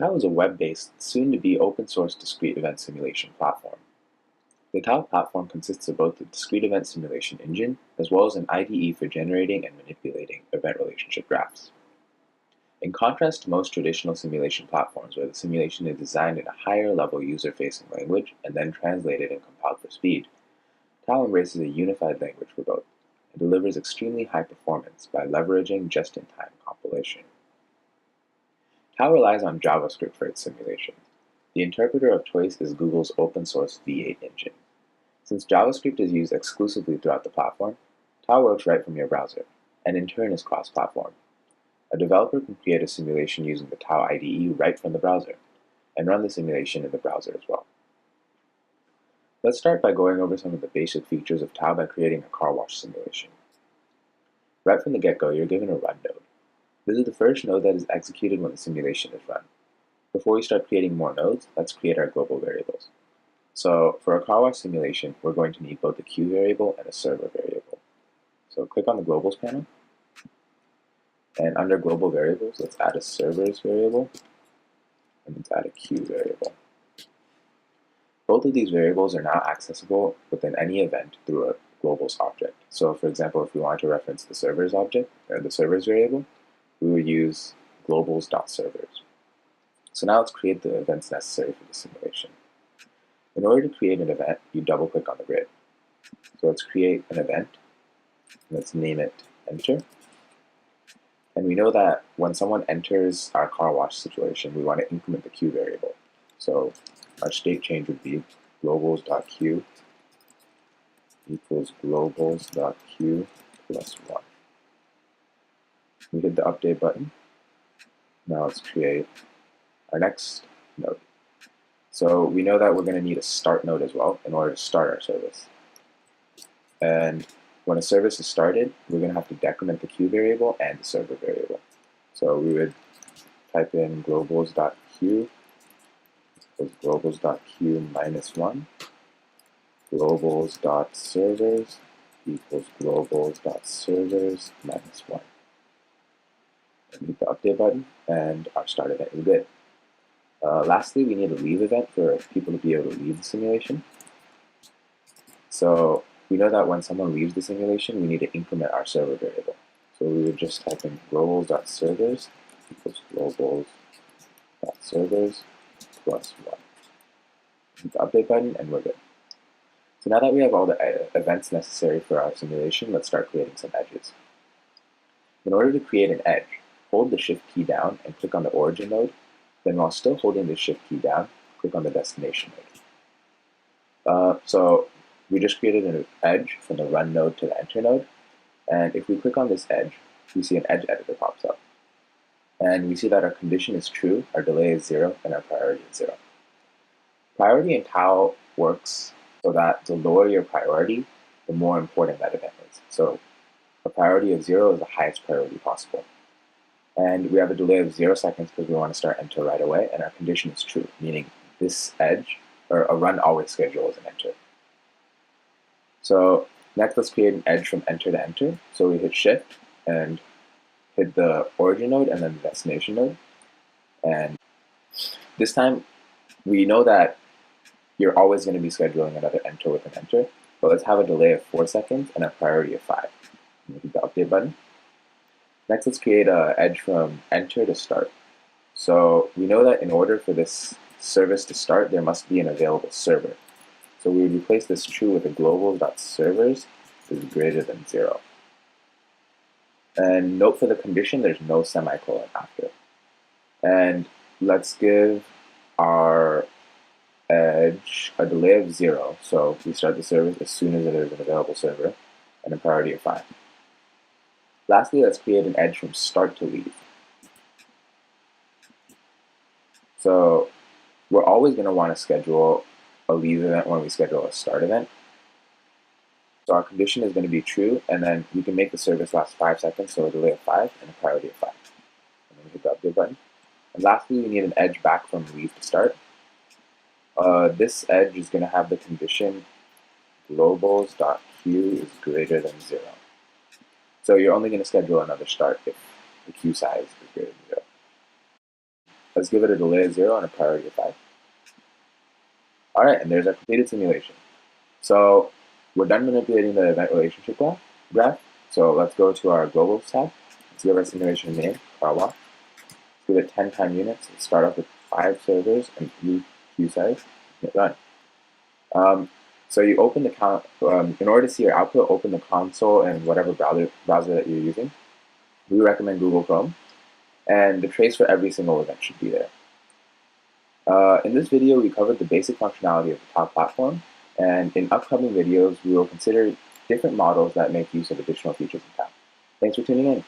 Tao is a web-based, soon-to-be open-source discrete event simulation platform. The Tao platform consists of both the discrete event simulation engine as well as an IDE for generating and manipulating event relationship graphs. In contrast to most traditional simulation platforms where the simulation is designed in a higher-level user-facing language and then translated and compiled for speed, Tao embraces a unified language for both and delivers extremely high performance by leveraging just-in-time compilation. Tao relies on JavaScript for its simulation. The interpreter of choice is Google's open-source V8 engine. Since JavaScript is used exclusively throughout the platform, Tao works right from your browser, and in turn is cross-platform. A developer can create a simulation using the Tao IDE right from the browser, and run the simulation in the browser as well. Let's start by going over some of the basic features of Tao by creating a car wash simulation. Right from the get-go, you're given a run node. This is the first node that is executed when the simulation is run. Before we start creating more nodes, let's create our global variables. So for a car wash simulation, we're going to need both a queue variable and a server variable. So click on the globals panel, and under global variables, let's add a servers variable, and let's add a queue variable. Both of these variables are now accessible within any event through a globals object. So for example, if we want to reference the servers object, or the servers variable, we would use globals.servers. So now let's create the events necessary for the simulation. In order to create an event, you double-click on the grid. So let's create an event, and let's name it enter. And we know that when someone enters our car wash situation, we want to increment the queue variable. So our state change would be globals.queue equals globals.queue plus 1. We hit the update button. Now let's create our next node. So we know that we're going to need a start node as well in order to start our service. And when a service is started, we're going to have to decrement the queue variable and the server variable. So we would type in globals.queue equals globals.queue minus 1, globals.servers equals globals.servers minus 1. And hit the update button, and our start event is good. Lastly, we need a leave event for people to be able to leave the simulation. So we know that when someone leaves the simulation, we need to increment our server variable. So we would just type in globals.servers equals globals.servers plus 1. Hit the update button, and we're good. So now that we have all the events necessary for our simulation, let's start creating some edges. In order to create an edge, hold the Shift key down and click on the origin node. Then while still holding the Shift key down, click on the destination node. So we just created an edge from the run node to the enter node. And if we click on this edge, we see an edge editor pops up. And we see that our condition is true, our delay is 0, and our priority is 0. Priority in Tao works so that the lower your priority, the more important that event is. So a priority of 0 is the highest priority possible. And we have a delay of 0 seconds because we want to start enter right away, and our condition is true, meaning this edge, or a run always schedules an enter. So next, let's create an edge from enter to enter. So we hit Shift and hit the origin node and then the destination node. And this time, we know that you're always going to be scheduling another enter with an enter, but let's have a delay of 4 seconds and a priority of 5. And hit the update button. Next, let's create an edge from enter to start. So we know that in order for this service to start, there must be an available server. So we would replace this true with a global.servers is greater than 0. And note for the condition, there's no semicolon after. And let's give our edge a delay of 0. So we start the service as soon as there is an available server, and a priority of 5. Lastly, let's create an edge from start to leave. So we're always going to want to schedule a leave event when we schedule a start event. So our condition is going to be true, and then we can make the service last 5 seconds, so a delay of 5 and a priority of 5. And then we hit the update button. And lastly, we need an edge back from leave to start. This edge is going to have the condition globals.queue is greater than 0. So you're only going to schedule another start if the queue size is greater than 0. Let's give it a delay of 0 and a priority of 5. All right, and there's our completed simulation. So we're done manipulating the event relationship graph. So let's go to our globals tab. Let's give our simulation a name, car wash. Let's give it 10 time units. Let's start off with 5 servers and 3 queue size. Hit run. So you open the in order to see your output, open the console and whatever browser that you're using. We recommend Google Chrome, and the trace for every single event should be there. In this video, we covered the basic functionality of the Tao platform, and in upcoming videos, we will consider different models that make use of additional features in Tao. Thanks for tuning in.